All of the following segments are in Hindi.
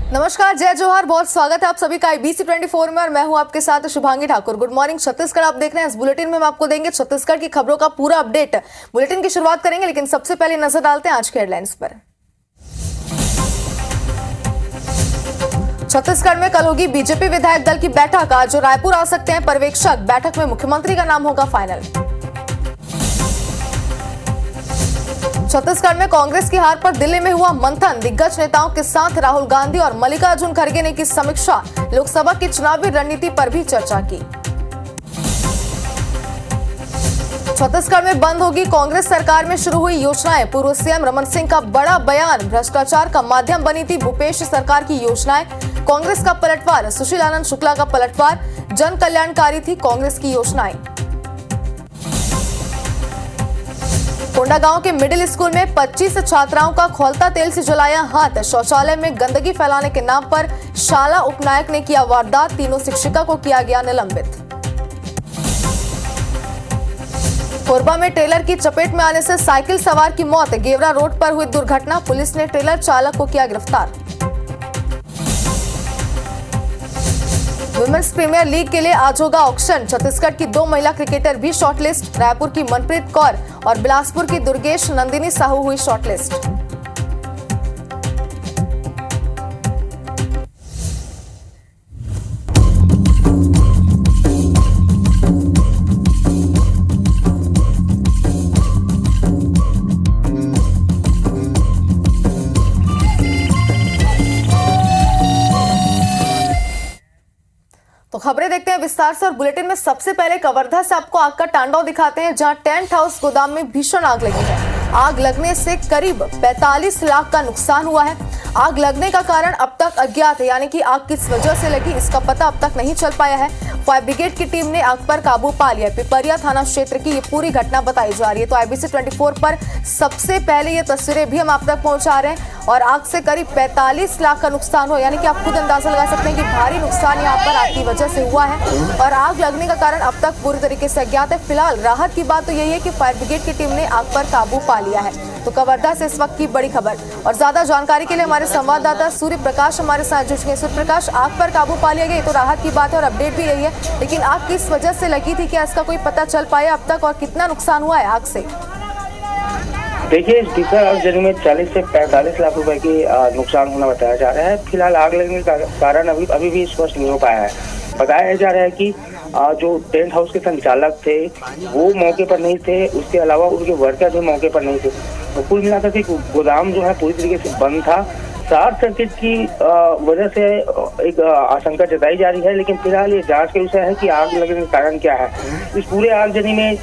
नमस्कार, जय जोहार, बहुत स्वागत है आप सभी का IBC 24 में और मैं हूं आपके साथ शुभांगी ठाकुर। गुड मॉर्निंग छत्तीसगढ़ आप देख रहे हैं। इस बुलेटिन में हम आपको देंगे छत्तीसगढ़ की खबरों का पूरा अपडेट। बुलेटिन की शुरुआत करेंगे, लेकिन सबसे पहले नजर डालते हैं आज के हेडलाइंस पर। छत्तीसगढ़ में कल होगी बीजेपी विधायक दल की बैठक। आज जो रायपुर आ सकते हैं पर्यवेक्षक। बैठक में मुख्यमंत्री का नाम होगा फाइनल। छत्तीसगढ़ में कांग्रेस की हार पर दिल्ली में हुआ मंथन। दिग्गज नेताओं के साथ राहुल गांधी और मल्लिकार्जुन खड़गे ने की समीक्षा। लोकसभा की चुनावी रणनीति पर भी चर्चा की। छत्तीसगढ़ में बंद होगी कांग्रेस सरकार में शुरू हुई योजनाएं। पूर्व सीएम रमन सिंह का बड़ा बयान। भ्रष्टाचार का माध्यम बनी थी भूपेश सरकार की योजनाएं। कांग्रेस का पलटवार। सुशील आनंद शुक्ला का पलटवार। जन कल्याणकारी थी कांग्रेस की योजनाएं। कोंडागांव के मिडिल स्कूल में 25 छात्राओं का खौलता तेल से जलाया हाथ। शौचालय में गंदगी फैलाने के नाम पर शाला उपनायक ने किया वारदात। तीनों शिक्षिका को किया गया निलंबित। कोरबा में ट्रेलर की चपेट में आने से साइकिल सवार की मौत। गेवरा रोड पर हुई दुर्घटना। पुलिस ने ट्रेलर चालक को किया गिरफ्तार। वुमेन्स प्रीमियर लीग के लिए आज होगा ऑक्शन। छत्तीसगढ़ की 2 महिला क्रिकेटर भी शॉर्टलिस्ट। रायपुर की मनप्रीत कौर और बिलासपुर की दुर्गेश नंदिनी साहू हुई शॉर्टलिस्ट। तो खबरें देखते हैं विस्तार से और बुलेटिन में सबसे पहले कवर्धा से आपको आग का तांडव दिखाते हैं, जहां टेंट हाउस गोदाम में भीषण आग लगी है। आग लगने से करीब 45 लाख का नुकसान हुआ है। आग लगने का कारण अब तक अज्ञात है, यानी कि आग किस वजह से लगी इसका पता अब तक नहीं चल पाया है। फायर ब्रिगेड की टीम ने आग पर काबू पा लिया। पिपरिया थाना क्षेत्र की ये पूरी घटना बताई जा रही है। तो IBC 24 पर सबसे पहले ये तस्वीरें भी हम आप तक पहुंचा रहे हैं और आग से करीब 45 लाख का नुकसान हो, यानी कि आप खुद अंदाजा लगा सकते हैं कि भारी नुकसान यहाँ पर आग की वजह से हुआ है और आग लगने का कारण अब तक पूरी तरीके से अज्ञात है। फिलहाल राहत की बात तो यही है कि फायर ब्रिगेड की टीम ने आग पर काबू पा लिया है। तो कवर्धा से इस वक्त की बड़ी खबर और ज्यादा जानकारी के लिए हमारे संवाददाता सूर्य प्रकाश हमारे साथ जुड़ चुके हैं। सूर्य प्रकाश, आग पर काबू पा लिया गया, तो राहत की बात है और अपडेट भी यही है, लेकिन आग किस वजह से लगी थी, क्या इसका कोई पता चल पाया अब तक और कितना नुकसान हुआ है आग से? देखिए, इस भीषण आगजनी में 40 से 45 लाख रुपए की नुकसान होना बताया जा रहा है। फिलहाल आग लगने का कारण अभी भी स्पष्ट नहीं हो पाया है। बताया जा रहा है कि जो टेंट हाउस के संचालक थे वो मौके पर नहीं थे, उसके अलावा उनके वर्कर भी मौके पर नहीं थे। तो कुल मिलाकर के गोदाम जो है पूरी तरीके से बंद था। शॉर्ट सर्किट की वजह से एक आशंका जताई जा रही है, लेकिन फिलहाल ये जांच का विषय है कि आग लगने का कारण क्या है। इस पूरे आगजनी में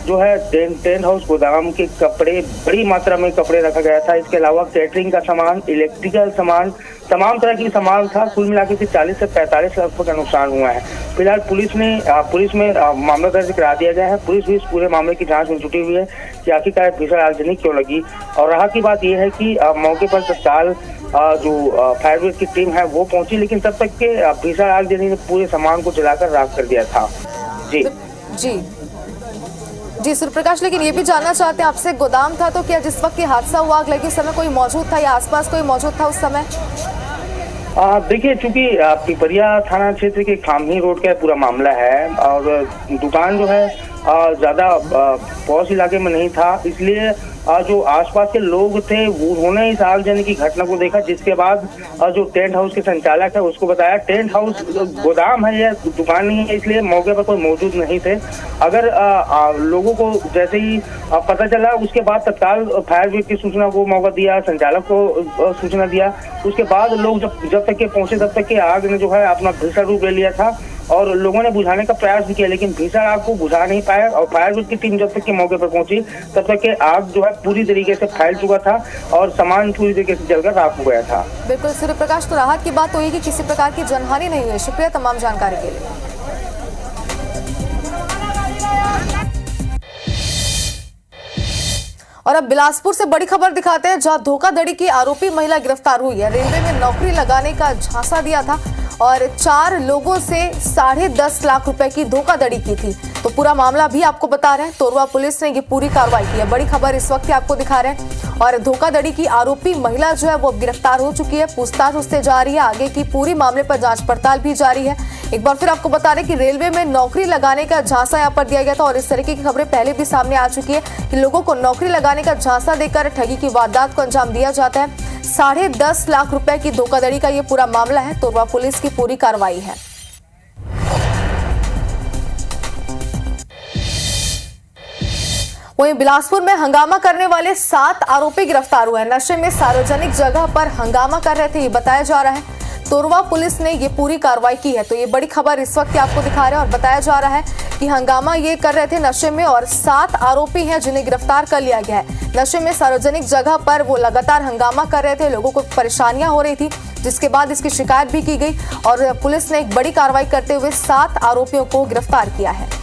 जो है टेंट हाउस गोदाम के कपड़े, बड़ी मात्रा में कपड़े रखा गया था। इसके अलावा कैटरिंग का सामान, इलेक्ट्रिकल सामान, तमाम तरह की सामान था। कुल मिलाकर के 40 से 45 लाख रुपए का नुकसान हुआ है। फिलहाल पुलिस में मामला दर्ज करा दिया गया है। पुलिस भी इस पूरे मामले की जांच में जुटी हुई है कि आखिरकार भीषण आगजनी क्यों लगी। और राहत की बात यह है कि मौके पर तत्काल जो फायर ब्रिगेड की टीम है वो पहुंची, लेकिन तब तक के भीषण आगजनी ने पूरे सामान को जलाकर राख कर दिया था। जी सूर्यप्रकाश, लेकिन ये भी जानना चाहते हैं आपसे, गोदाम था तो क्या जिस वक्त ये हादसा हुआ आग लगी उस समय कोई मौजूद था या आसपास कोई मौजूद था उस समय? देखिए, चूंकि पिपरिया थाना क्षेत्र के खामही रोड का पूरा मामला है और दुकान जो है ज्यादा पौष इलाके में नहीं था, इसलिए जो आसपास के लोग थे उन्होंने इस आगजनी की घटना को देखा, जिसके बाद जो टेंट हाउस के संचालक है उसको बताया। टेंट हाउस गोदाम है या दुकान नहीं है, इसलिए मौके पर कोई मौजूद नहीं थे। अगर लोगों को जैसे ही पता चला, उसके बाद तत्काल फायर ब्रिगेड की सूचना को मौका दिया, संचालक को सूचना दिया। उसके बाद लोग जब तक के पहुंचे तब तक के आग ने जो है अपना भीषण रूप ले लिया था और लोगों ने बुझाने का प्रयास भी किया, लेकिन भीषण आग को बुझा नहीं पाया। और फायर ब्रिगेड की टीम जब तक के मौके पर पहुंची तब तक के आग जो है पूरी तरीके से फैल चुका था और सामान पूरी तरीके से जलकर राख हो गया था। बिल्कुल सूर्य प्रकाश, तो राहत की बात तो ये कि किसी प्रकार की जनहानि नहीं हुई। शुक्रिया तमाम जानकारी के लिए। और अब बिलासपुर से बड़ी खबर दिखाते हैं, जहां धोखाधड़ी की आरोपी महिला गिरफ्तार हुई है। रेलवे में नौकरी लगाने का झांसा दिया था और 4 लोगों से 10.5 लाख रुपए की धोखाधड़ी की थी। तो तो पूरा मामला भी आपको बता रहे हैं। तोरवा पुलिस ने ये पूरी कार्रवाई की है। बड़ी खबर इस वक्त आपको दिखा रहे हैं। और धोखाधड़ी की आरोपी महिला जो है वो गिरफ्तार हो चुकी है। पूछताछ उससे जारी है। आगे की पूरी मामले पर जांच पड़ताल भी जारी है। एक बार फिर आपको बता दें कि रेलवे में नौकरी लगाने का झांसा यहाँ पर दिया गया था और इस तरीके की खबरें पहले भी सामने आ चुकी है कि लोगों को नौकरी लगाने का झांसा देकर ठगी की वारदात को अंजाम दिया जाता है। 10.5 लाख रुपए की धोखाधड़ी का ये पूरा मामला है। तोरवा पुलिस की पूरी कार्रवाई है। वहीं बिलासपुर में हंगामा करने वाले 7 आरोपी गिरफ्तार हुए हैं। नशे में सार्वजनिक जगह पर हंगामा कर रहे थे, ये बताया जा रहा है। तोरवा पुलिस ने ये पूरी कार्रवाई की है। तो ये बड़ी खबर इस वक्त आपको दिखा रहे हैं और बताया जा रहा है कि हंगामा ये कर रहे थे नशे में और 7 आरोपी हैं जिन्हें गिरफ्तार कर लिया गया है। नशे में सार्वजनिक जगह पर वो लगातार हंगामा कर रहे थे, लोगों को परेशानियां हो रही थी, जिसके बाद इसकी शिकायत भी की गई और पुलिस ने एक बड़ी कार्रवाई करते हुए 7 आरोपियों को गिरफ्तार किया है।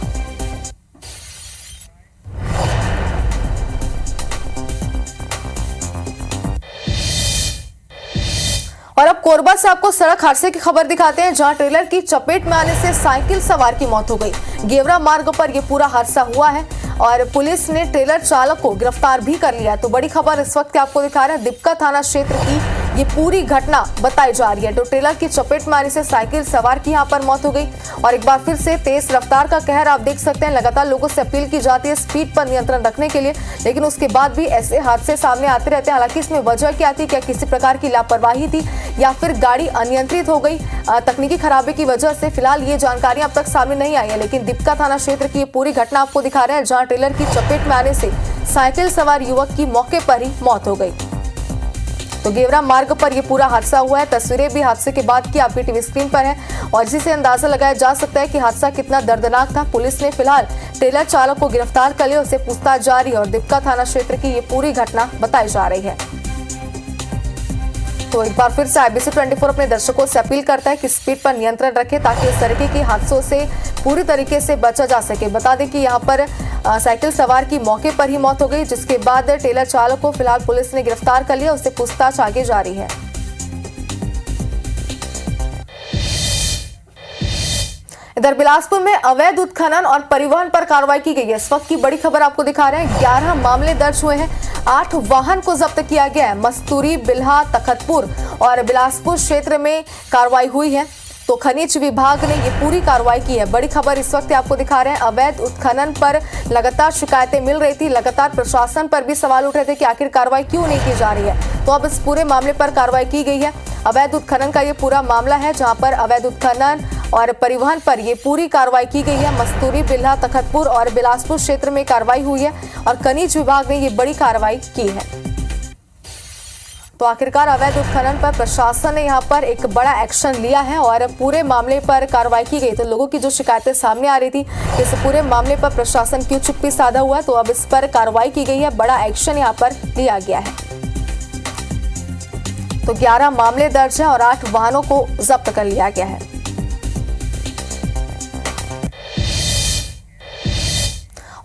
और अब कोरबा से आपको सड़क हादसे की खबर दिखाते हैं, जहां ट्रेलर की चपेट में आने से साइकिल सवार की मौत हो गई। गेवरा मार्ग पर यह पूरा हादसा हुआ है और पुलिस ने ट्रेलर चालक को गिरफ्तार भी कर लिया। तो बड़ी खबर इस वक्त आपको दिखा रहे हैं। दिपका थाना क्षेत्र की ये पूरी घटना बताई जा रही है। तो ट्रेलर की चपेट में आने से साइकिल सवार की यहाँ पर मौत हो गई। और एक बार फिर से तेज रफ्तार का कहर आप देख सकते हैं। लगातार लोगों से अपील की जाती है स्पीड पर नियंत्रण रखने के लिए, लेकिन उसके बाद भी ऐसे हादसे सामने आते रहते हैं। हालांकि इसमें वजह क्या थी, क्या किसी प्रकार की लापरवाही थी या फिर गाड़ी अनियंत्रित हो गई तकनीकी खराबी की वजह से, फिलहाल ये जानकारी अब तक सामने नहीं आई है। लेकिन दिपका थाना क्षेत्र की ये पूरी घटना आपको दिखा रहे हैं, जहां ट्रेलर की चपेट में आने से साइकिल सवार युवक की मौके पर ही मौत हो गई। तो गेवरा मार्ग पर यह पूरा हादसा हुआ है। तस्वीरें भी हादसे के बाद की आपकी टीवी स्क्रीन पर है और जिससे अंदाजा लगाया जा सकता है कि हादसा कितना दर्दनाक था। पुलिस ने फिलहाल ट्रेलर चालक को गिरफ्तार कर लिया, उससे पूछताछ जारी है और दिपका थाना क्षेत्र की ये पूरी घटना बताई जा रही है। तो एक बार फिर से IBC 24 अपने दर्शकों से अपील करता है कि स्पीड पर नियंत्रण रखें ताकि इस तरीके के हादसों से पूरी तरीके से बचा जा सके। बता दें कि यहाँ पर साइकिल सवार की मौके पर ही मौत हो गई, जिसके बाद ट्रेलर चालक को फिलहाल पुलिस ने गिरफ्तार कर लिया, उससे पूछताछ आगे जारी है। इधर बिलासपुर में अवैध उत्खनन और परिवहन पर कार्रवाई की गई है। इस वक्त की बड़ी खबर आपको दिखा रहे हैं। 11 मामले दर्ज हुए हैं, 8 वाहन को जब्त किया गया है। मस्तूरी, बिल्हा, तखतपुर और बिलासपुर क्षेत्र में कार्रवाई हुई है। तो खनिज विभाग ने ये पूरी कार्रवाई की है। बड़ी खबर इस वक्त आपको दिखा रहे हैं। अवैध उत्खनन पर लगातार शिकायतें मिल रही थी, लगातार प्रशासन पर भी सवाल उठ रहे थे कि आखिर कार्रवाई क्यों नहीं की जा रही है। तो अब इस पूरे मामले पर कार्रवाई की गई है। अवैध उत्खनन का ये पूरा मामला है, जहां पर अवैध उत्खनन और परिवहन पर ये पूरी कार्रवाई की गई है। मस्तूरी, बिल्हा, तखतपुर और बिलासपुर क्षेत्र में कार्रवाई हुई है और खनिज विभाग ने ये बड़ी कार्रवाई की है। तो आखिरकार अवैध उत्खनन पर प्रशासन ने यहाँ पर एक बड़ा एक्शन लिया है और पूरे मामले पर कार्रवाई की गई। तो लोगों की जो शिकायतें सामने आ रही थी कि इस पूरे मामले पर प्रशासन क्यों चुप्पी साधा हुआ है, तो अब इस पर कार्रवाई की गई है, बड़ा एक्शन यहाँ पर लिया गया है। तो 11 मामले दर्ज हैं और 8 वाहनों को जब्त कर लिया गया है।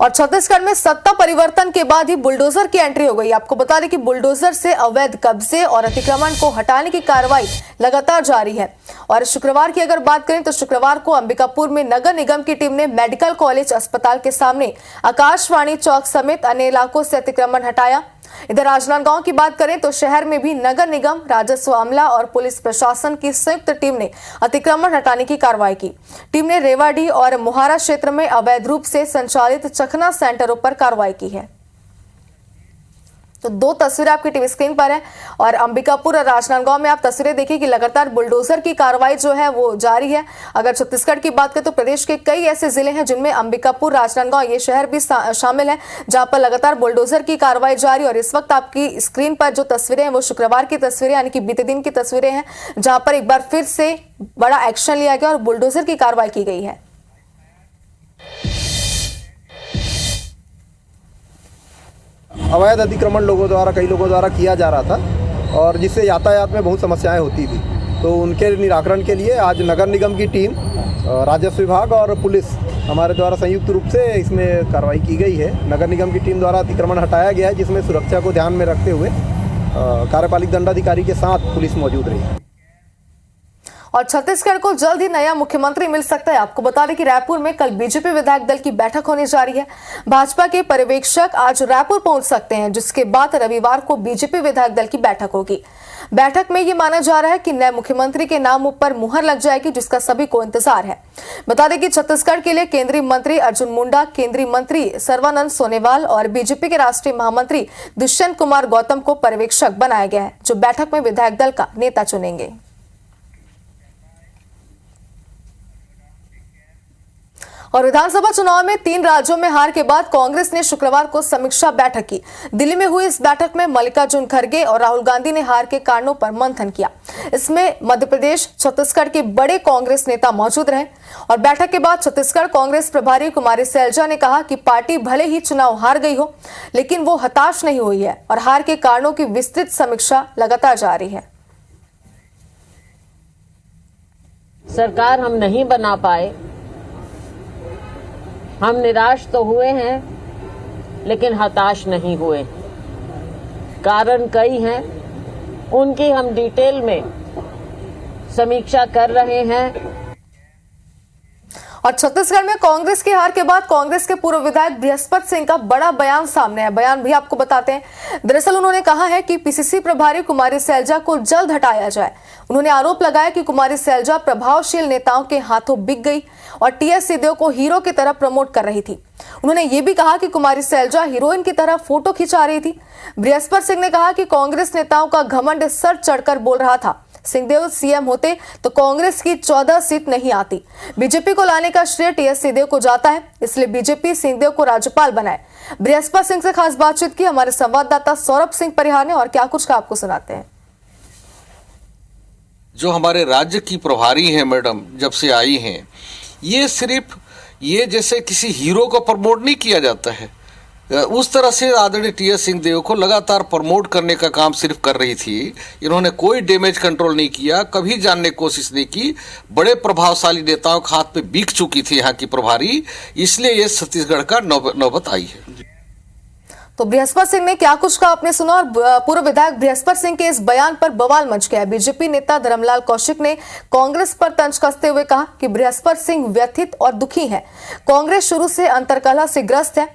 और छत्तीसगढ़ में सत्ता परिवर्तन के बाद ही बुलडोजर की एंट्री हो गई। आपको बता दें कि बुलडोजर से अवैध कब्जे और अतिक्रमण को हटाने की कार्रवाई लगातार जारी है। और शुक्रवार की अगर बात करें तो शुक्रवार को अंबिकापुर में नगर निगम की टीम ने मेडिकल कॉलेज अस्पताल के सामने आकाशवाणी चौक समेत अन्य इलाकों से अतिक्रमण हटाया। इधर राजनांदगांव की बात करें तो शहर में भी नगर निगम, राजस्व अमला और पुलिस प्रशासन की संयुक्त टीम ने अतिक्रमण हटाने की कार्रवाई की। टीम ने रेवाडी और मोहारा क्षेत्र में अवैध रूप से संचालित चखना सेंटरों पर कार्रवाई की है। तो 2 तस्वीरें आपकी टीवी स्क्रीन पर है और अंबिकापुर और राजनांदगांव में आप तस्वीरें देखिए कि लगातार बुलडोजर की कार्रवाई जो है वो जारी है। अगर छत्तीसगढ़ की बात करें तो प्रदेश के कई ऐसे जिले हैं जिनमें अंबिकापुर, राजनांदगांव ये शहर भी शामिल है, जहां पर लगातार बुलडोजर की कार्रवाई जारी। और इस वक्त आपकी स्क्रीन पर जो तस्वीरें हैं वो शुक्रवार की तस्वीरें यानी कि बीते दिन की तस्वीरें हैं, जहां पर एक बार फिर से बड़ा एक्शन लिया गया और बुलडोजर की कार्रवाई की गई है। अवैध अतिक्रमण कई लोगों द्वारा किया जा रहा था और जिससे यातायात में बहुत समस्याएं होती थी। तो उनके निराकरण के लिए आज नगर निगम की टीम, राजस्व विभाग और पुलिस हमारे द्वारा संयुक्त रूप से इसमें कार्रवाई की गई है। नगर निगम की टीम द्वारा अतिक्रमण हटाया गया है, जिसमें सुरक्षा को ध्यान में रखते हुए कार्यपालिक दंडाधिकारी के साथ पुलिस मौजूद रही। और छत्तीसगढ़ को जल्द ही नया मुख्यमंत्री मिल सकता है। आपको बता दें कि रायपुर में कल बीजेपी विधायक दल की बैठक होने जा रही है। भाजपा के पर्यवेक्षक आज रायपुर पहुंच सकते हैं, जिसके बाद रविवार को बीजेपी विधायक दल की बैठक होगी। बैठक में ये माना जा रहा है कि नए मुख्यमंत्री के नाम पर मुहर लग जाएगी, जिसका सभी को इंतजार है। बता दें कि छत्तीसगढ़ के लिए केंद्रीय मंत्री अर्जुन मुंडा, केंद्रीय मंत्री सर्बानंद सोनोवाल और बीजेपी के राष्ट्रीय महामंत्री दुष्यंत कुमार गौतम को पर्यवेक्षक बनाया गया है, जो बैठक में विधायक दल का नेता चुनेंगे। और विधानसभा चुनाव में 3 राज्यों में हार के बाद कांग्रेस ने शुक्रवार को समीक्षा बैठक की। दिल्ली में हुई इस बैठक में मल्लिकार्जुन खड़गे और राहुल गांधी ने हार के कारणों पर मंथन किया। इसमें मध्य प्रदेश, छत्तीसगढ़ के बड़े कांग्रेस नेता मौजूद रहे। और बैठक के बाद छत्तीसगढ़ कांग्रेस प्रभारी कुमारी सैलजा ने कहा कि पार्टी भले ही चुनाव हार गई हो, लेकिन वो हताश नहीं हुई है और हार के कारणों की विस्तृत समीक्षा लगातार जारी है। सरकार हम नहीं बना पाए, हम निराश तो हुए हैं, लेकिन हताश नहीं हुए। कारण कई हैं, उनकी हम डिटेल में समीक्षा कर रहे हैं। और छत्तीसगढ़ में कांग्रेस की हार के बाद कांग्रेस के पूर्व विधायक बृहस्पति सिंह का बड़ा बयान सामने है। बयान भी आपको बताते हैं। दरअसल उन्होंने कहा है कि पीसीसी प्रभारी कुमारी सैलजा को जल्द हटाया जाए। उन्होंने आरोप लगाया कि कुमारी सैलजा प्रभावशील नेताओं के हाथों बिक गई और टीएस सिंहदेव को हीरो की तरह प्रमोट कर रही थी। उन्होंने ये भी कहा कि कुमारी सैलजा हीरोइन की तरह फोटो खिंचा रही थी। बृहस्पति सिंह ने कहा कि कांग्रेस नेताओं का घमंड सर चढ़कर बोल रहा था। सिंहदेव सीएम होते तो कांग्रेस की 14 सीट नहीं आती। बीजेपी को लाने का श्रेय टीएस सिंहदेव को जाता है, इसलिए बीजेपी सिंहदेव को राज्यपाल बनाए। बृहस्पति सिंह से खास बातचीत की हमारे संवाददाता सौरभ सिंह परिहार ने, और क्या कुछ का आपको सुनाते हैं। जो हमारे राज्य की प्रभारी हैं मैडम, जब से आई हैं, ये सिर्फ ये जैसे किसी हीरो को प्रमोट नहीं किया जाता है, उस तरह से आदरणीय टीएस सिंहदेव को लगातार प्रमोट करने का काम सिर्फ कर रही थी। इन्होंने कोई डैमेज कंट्रोल नहीं किया, कभी जानने की कोशिश नहीं की। बड़े प्रभावशाली नेताओं के हाथ पे बिक चुकी थी यहाँ की प्रभारी, इसलिए ये छत्तीसगढ़ का नौबत आई है। तो बृहस्पति सिंह ने क्या कुछ कहा आपने सुना। और पूर्व विधायक बृहस्पति सिंह के इस बयान पर बवाल मच गया। बीजेपी नेता धर्मलाल कौशिक ने कांग्रेस पर तंज कसते हुए कहा कि बृहस्पति सिंह व्यथित और दुखी हैं। कांग्रेस शुरू से अंतर्कलह से ग्रस्त है।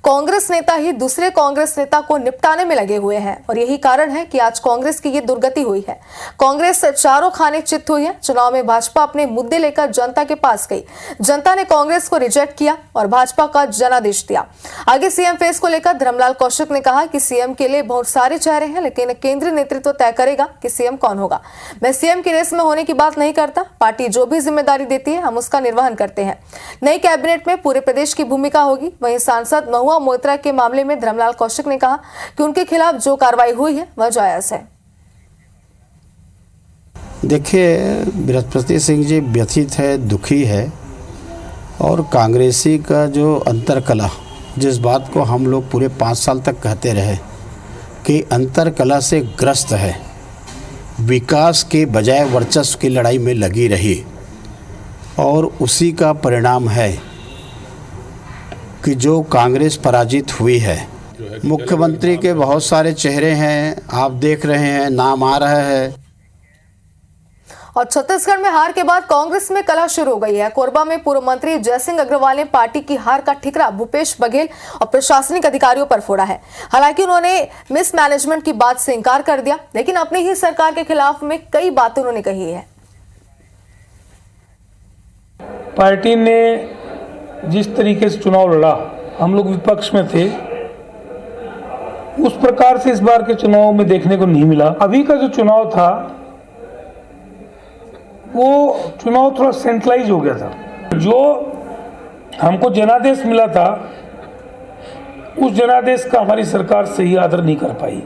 कांग्रेस नेता ही दूसरे कांग्रेस नेता को निपटाने में लगे हुए हैं और यही कारण है कि आज कांग्रेस की ये दुर्गति हुई है। कांग्रेस चारों खाने चित हुई है। चुनाव में भाजपा अपने मुद्दे लेकर जनता के पास गई। जनता ने कांग्रेस को रिजेक्ट किया और भाजपा का जनादेश दिया। आगे सीएम फेस को लेकर धर्मलाल कौशिक ने कहा कि सीएम के लिए बहुत सारे चेहरे हैं, लेकिन केंद्रीय नेतृत्व तय करेगा कि सीएम कौन होगा। मैं सीएम की रेस में होने की बात नहीं करता। पार्टी जो भी जिम्मेदारी देती है हम उसका निर्वहन करते हैं। नई कैबिनेट में पूरे प्रदेश की भूमिका होगी। वहीं सांसद महुआ मोइत्रा के मामले में धर्मलाल कौशिक ने कहा कि उनके खिलाफ जो कार्रवाई हुई है वह जायज है। देखिए, बृहस्पति सिंह जी व्यथित है, दुखी है और कांग्रेसी का जो अंतरकलह, जिस बात को हम लोग पूरे 5 साल तक कहते रहे कि अंतरकलह से ग्रस्त है, विकास के बजाय वर्चस्व की लड़ाई में लगी रही और उसी का परिणाम है कि जो कांग्रेस पराजित हुई है। मुख्यमंत्री के बहुत सारे चेहरे हैं, आप देख रहे हैं, नाम आ रहा है। और छत्तीसगढ़ में हार के बाद कांग्रेस में कलह शुरू हो गई है। कोरबा में पूर्व मंत्री जयसिंह अग्रवाल ने पार्टी की हार का ठिकरा भूपेश बघेल और प्रशासनिक अधिकारियों पर फोड़ा है। हालांकि उन्होंने मिसमैनेजमेंट की बात से इनकार कर दिया, लेकिन अपनी ही सरकार के खिलाफ में कई बातें उन्होंने कही है। पार्टी ने जिस तरीके से चुनाव लड़ा, हम लोग विपक्ष में थे, उस प्रकार से इस बार के चुनाव में देखने को नहीं मिला। अभी का जो चुनाव था वो चुनाव थोड़ा सेंट्रलाइज हो गया था। जो हमको जनादेश मिला था उस जनादेश का हमारी सरकार सही आदर नहीं कर पाई।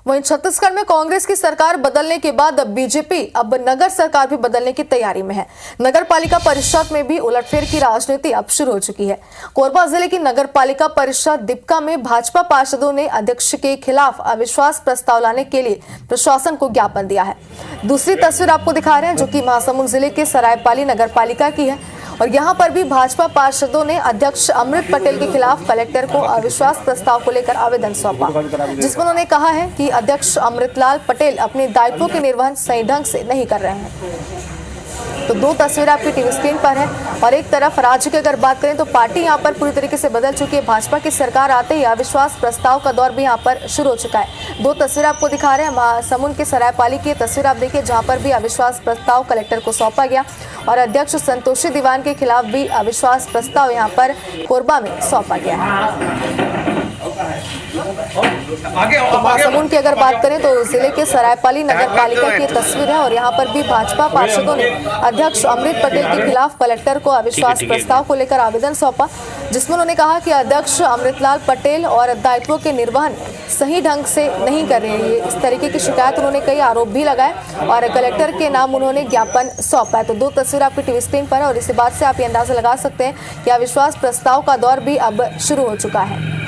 वहीं छत्तीसगढ़ में कांग्रेस की सरकार बदलने के बाद अब बीजेपी अब नगर सरकार भी बदलने की तैयारी में है। नगर पालिका परिषद में भी उलटफेर की राजनीति अब शुरू हो चुकी है। कोरबा जिले की नगर पालिका परिषद दीपका में भाजपा पार्षदों ने अध्यक्ष के खिलाफ अविश्वास प्रस्ताव लाने के लिए प्रशासन को ज्ञापन दिया है। दूसरी तस्वीर आपको दिखा रहे हैं, जो कि महासमुंद जिले के सरायपाली नगर पालिका की है। और यहाँ पर भी भाजपा पार्षदों ने अध्यक्ष अमृत पटेल के खिलाफ कलेक्टर को अविश्वास प्रस्ताव को लेकर आवेदन सौंपा, जिसमें उन्होंने कहा है कि अध्यक्ष अमृतलाल पटेल अपने दायित्वों के निर्वहन सही ढंग से नहीं कर रहे हैं। तो दो तस्वीर आपकी टीवी स्क्रीन पर है और एक तरफ राज्य की अगर बात करें तो पार्टी यहाँ पर पूरी तरीके से बदल चुकी है। भाजपा की सरकार आते ही अविश्वास प्रस्ताव का दौर भी यहाँ पर शुरू हो चुका है। दो तस्वीर आपको दिखा रहे हैं महासमुंद के सरायपाली की तस्वीर आप देखिए, जहाँ पर भी अविश्वास प्रस्ताव कलेक्टर को सौंपा गया और अध्यक्ष संतोषी दीवान के खिलाफ भी अविश्वास प्रस्ताव यहाँ पर कोरबा में सौंपा गया है। तो महासमुंद की अगर बात करें तो जिले के सरायपाली नगर पालिका की तस्वीर है और यहाँ पर भी भाजपा पार्षदों ने अध्यक्ष अमृत पटेल के खिलाफ कलेक्टर को अविश्वास प्रस्ताव को लेकर आवेदन सौंपा, जिसमें उन्होंने कहा कि अध्यक्ष अमृतलाल पटेल और दायित्वों के निर्वहन सही ढंग से नहीं कर रहे हैं। इस तरीके की शिकायत उन्होंने कई आरोप भी लगाए और कलेक्टर के नाम उन्होंने ज्ञापन सौंपा है। तो दो तस्वीर आपकी टीवी स्क्रीन पर है और इसी बात से आप ये अंदाजा लगा सकते हैं कि अविश्वास प्रस्ताव का दौर भी अब शुरू हो चुका है।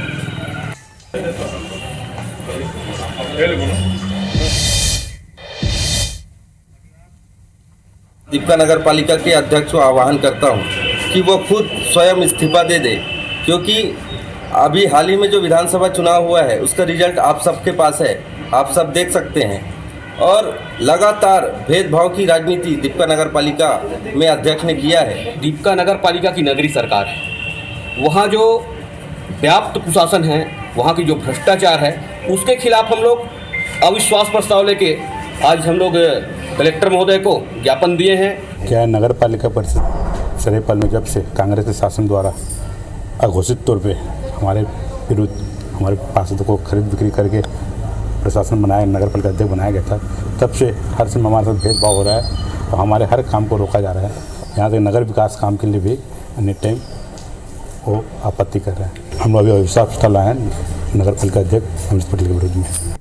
दीपका नगर पालिका के अध्यक्ष को आह्वान करता हूं कि वो खुद स्वयं इस्तीफा दे दे, क्योंकि अभी हाल ही में जो विधानसभा चुनाव हुआ है उसका रिजल्ट आप सबके पास है, आप सब देख सकते हैं। और लगातार भेदभाव की राजनीति दीपका नगर पालिका में अध्यक्ष ने किया है। दीपका नगर पालिका की नगरीय सरकार है, वहाँ जो व्याप्त कुशासन है, वहाँ की जो भ्रष्टाचार है, उसके खिलाफ हम लोग अविश्वास प्रस्ताव लेके आज हम लोग कलेक्टर महोदय को ज्ञापन दिए हैं। क्या नगर पालिका परिषद सरायपाल में जब से कांग्रेस के शासन द्वारा अघोषित तौर पे हमारे विरुद्ध हमारे पार्षदों को खरीद बिक्री करके प्रशासन बनाया, नगर पालिका अध्यक्ष बनाया गया था, तब से हर समय हमारे साथ भेदभाव हो रहा है और हमारे हर काम को रोका जा रहा है। यहाँ तक नगर विकास काम के लिए भी अन्य टाइम वो आपत्ति कर रहे हैं। हम लोग अभी अविश्वास प्रस्ताव लाए हैं नगर पालिका अध्यक्ष अमृत पटेल के विरुद्ध में।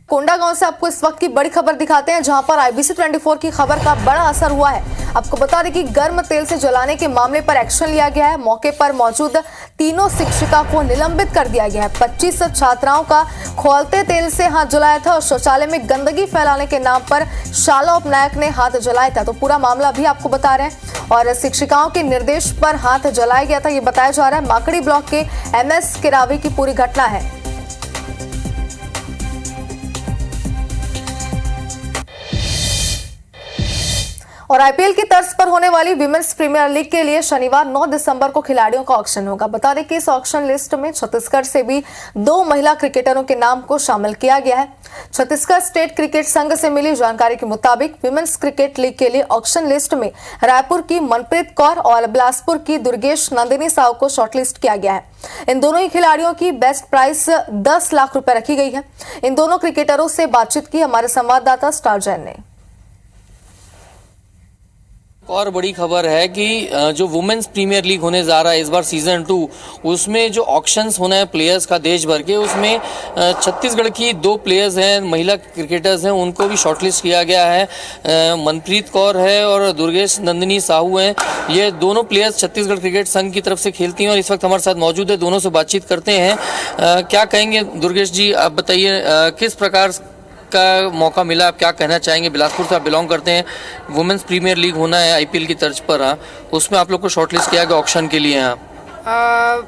कोंडागांव से आपको इस वक्त की बड़ी खबर दिखाते हैं, जहां पर IBC 24 की खबर का बड़ा असर हुआ है। आपको बता दें कि गर्म तेल से जलाने के मामले पर एक्शन लिया गया है। मौके पर मौजूद तीनों शिक्षिका को निलंबित कर दिया गया है। 25 छात्राओं का खौलते तेल से हाथ जलाया था और शौचालय में गंदगी फैलाने के नाम पर शाला उपनायक ने हाथ जलाया था। तो पूरा मामला भी आपको बता रहे हैं और शिक्षिकाओं के निर्देश पर हाथ जलाया गया था, ये बताया जा रहा है। माकड़ी ब्लॉक के MS किरावी की पूरी घटना है। और IPL की तर्ज पर होने वाली विमेंस प्रीमियर लीग के लिए शनिवार 9 दिसंबर को खिलाड़ियों का ऑक्शन होगा। बता दें कि इस ऑक्शन लिस्ट में छत्तीसगढ़ से भी 2 महिला क्रिकेटरों के नाम को शामिल किया गया है। छत्तीसगढ़ स्टेट क्रिकेट संघ से मिली जानकारी के मुताबिक विमेंस क्रिकेट लीग के लिए ऑक्शन लिस्ट में रायपुर की मनप्रीत कौर और बिलासपुर की दुर्गेश नंदिनी साहू को शॉर्टलिस्ट किया गया है। इन दोनों ही खिलाड़ियों की बेस्ट प्राइस 10 लाख रुपए रखी गई है। इन दोनों क्रिकेटरों से बातचीत की हमारे संवाददाता स्टार जैन ने। और बड़ी खबर है कि जो वुमेन्स प्रीमियर लीग होने जा रहा है इस बार सीजन 2, उसमें जो ऑक्शंस होना है प्लेयर्स का देश भर के, उसमें छत्तीसगढ़ की 2 प्लेयर्स हैं, महिला क्रिकेटर्स हैं, उनको भी शॉर्टलिस्ट किया गया है। मनप्रीत कौर है और दुर्गेश नंदिनी साहू हैं। ये दोनों प्लेयर्स छत्तीसगढ़ क्रिकेट संघ की तरफ से खेलती हैं और इस वक्त हमारे साथ मौजूद है। दोनों से बातचीत करते हैं। क्या कहेंगे दुर्गेश जी, आप बताइए किस प्रकार का मौका मिला, आप क्या कहना चाहेंगे? बिलासपुर से आप बिलोंग करते हैं, वुमेन्स प्रीमियर लीग होना है IPL की तर्ज पर, हाँ, उसमें आप लोग को शॉर्टलिस्ट किया गया ऑक्शन के लिए। हाँ,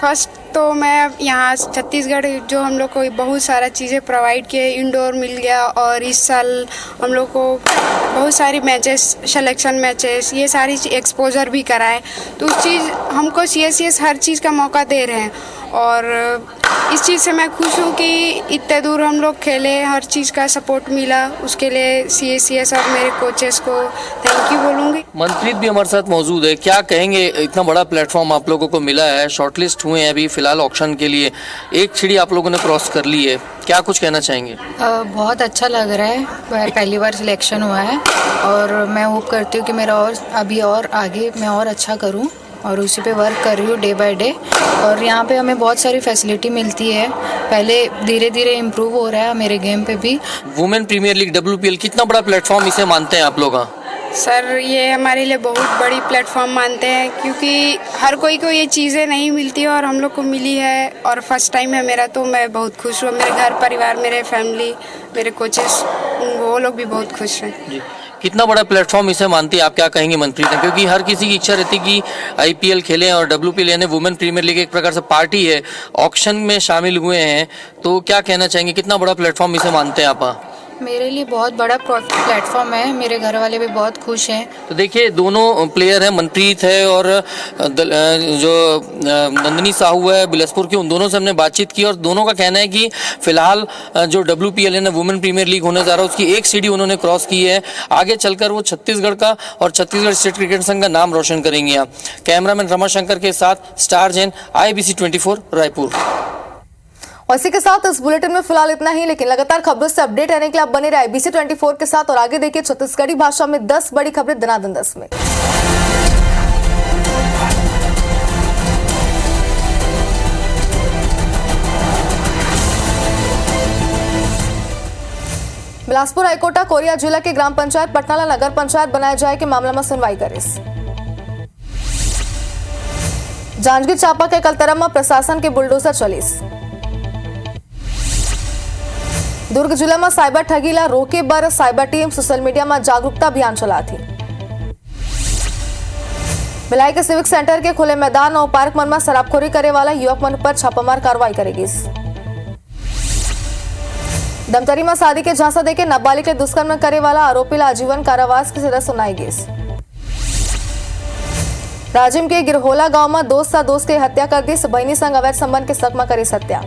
फर्स्ट तो मैं यहाँ छत्तीसगढ़ जो हम लोग को बहुत सारा चीज़ें प्रोवाइड किए, इंडोर मिल गया और इस साल हम लोग को बहुत सारी मैचेस, सिलेक्शन मैचेस, ये सारी एक्सपोजर भी कराए। तो उस चीज़ हमको CSCS हर चीज़ का मौका दे रहे हैं और इस चीज़ से मैं खुश हूँ कि इतने दूर हम लोग खेले, हर चीज़ का सपोर्ट मिला, उसके लिए CSCS और मेरे कोचेस को थैंक यू बोलूँगी। मनप्रीत भी हमारे साथ मौजूद है, क्या कहेंगे? इतना बड़ा प्लेटफॉर्म आप लोगों को मिला है, शॉर्टलिस्ट हुए हैं अभी फिलहाल ऑक्शन के लिए, एक सीढ़ी आप लोगों ने क्रॉस कर ली है, क्या कुछ कहना चाहेंगे? बहुत अच्छा लग रहा है, पहली बार सिलेक्शन हुआ है और मैं होप करती हूँ कि मेरा और अभी और आगे मैं और अच्छा करूँ और उसी पे वर्क कर रही हूँ डे बाय डे। और यहाँ पे हमें बहुत सारी फैसिलिटी मिलती है, पहले धीरे धीरे इम्प्रूव हो रहा है मेरे गेम पे भी। वुमेन प्रीमियर लीग WPL कितना बड़ा प्लेटफॉर्म इसे मानते हैं आप लोग? सर ये हमारे लिए बहुत बड़ी प्लेटफॉर्म मानते हैं क्योंकि हर कोई को ये चीज़ें नहीं मिलती और हम लोग को मिली है और फर्स्ट टाइम है मेरा, तो मैं बहुत खुश हूँ। मेरे घर परिवार, मेरे फैमिली, मेरे कोचेस, वो लोग भी बहुत खुश हैं। कितना बड़ा प्लेटफॉर्म इसे मानती है, आप क्या कहेंगे मनप्रीत ने? क्योंकि हर किसी की इच्छा रहती कि IPL खेलें और WPL यानी वुमेन प्रीमियर लीग एक प्रकार से पार्टी है, ऑक्शन में शामिल हुए हैं, तो क्या कहना चाहेंगे, कितना बड़ा प्लेटफॉर्म इसे मानते हैं आप? मेरे लिए बहुत बड़ा प्लेटफॉर्म है, मेरे घर वाले भी बहुत खुश हैं। तो देखिए दोनों प्लेयर हैं, मनप्रीत है और जो नंदिनी साहू है बिलासपुर की, उन दोनों से हमने बातचीत की और दोनों का कहना है कि फिलहाल जो WPL है वुमेन प्रीमियर लीग होने जा रहा है उसकी एक सीढ़ी उन्होंने क्रॉस की है, आगे चलकर वो छत्तीसगढ़ का और छत्तीसगढ़ स्टेट क्रिकेट संघ का नाम रोशन करेंगे। आप कैमरामैन रमाशंकर के साथ स्टार जैन, IBC 24 रायपुर। और इसी के साथ इस बुलेटिन में फिलहाल इतना ही, लेकिन लगातार खबरों से अपडेट रहने के लिए आप बने रहे IBC 24 के साथ और आगे देखिए छत्तीसगढ़ी भाषा में 10 बड़ी खबरें दनादन 10 में। बिलासपुर हाईकोर्ट कोरिया जिला के ग्राम पंचायत पटनाला नगर पंचायत बनाए जाए के मामला में सुनवाई करे। जांजगीर चांपा के कलतरम में प्रशासन के बुलडोजर चलीस। दुर्ग जिला में साइबर ठगी ला रोके बर साइबर टीम सोशल मीडिया में जागरूकता अभियान चला थी। भिलाई के सिविक सेंटर के खुले मैदान और पार्क मन में शराबखोरी करे वाला युवक मन पर छापामार कार्रवाई करेगी। दमतरी में शादी के झांसा देके नाबालिग के दुष्कर्म करे वाला आरोपी ला आजीवन कारावास की सजा सुनाई गई। राजिम के गिरहोला गांव में दोस्त सा दोस्त की हत्या कर दी, बहनी संग अवैध संबंध के शक में करी हत्या।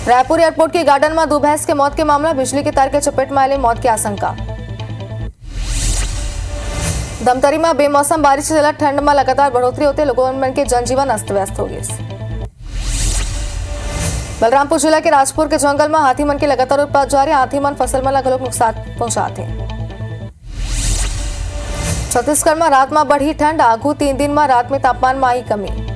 रायपुर एयरपोर्ट के गार्डन में 2 भैंस के मौत के मामला, बिजली के तार के चपेट में आए मौत की आशंका। दमतरी में बेमौसम बारिश से चला ठंड में लगातार बढ़ोतरी होते लोगों के जनजीवन अस्त व्यस्त हो गए। बलरामपुर जिला के राजपुर के जंगल में हाथी मन के लगातार उत्पात जारी, हाथी मन फसल में लगभग नुकसान पहुंचाते हैं। छत्तीसगढ़ में रात में बढ़ी ठंड, आगू 3 दिन में रात में तापमान में आई कमी।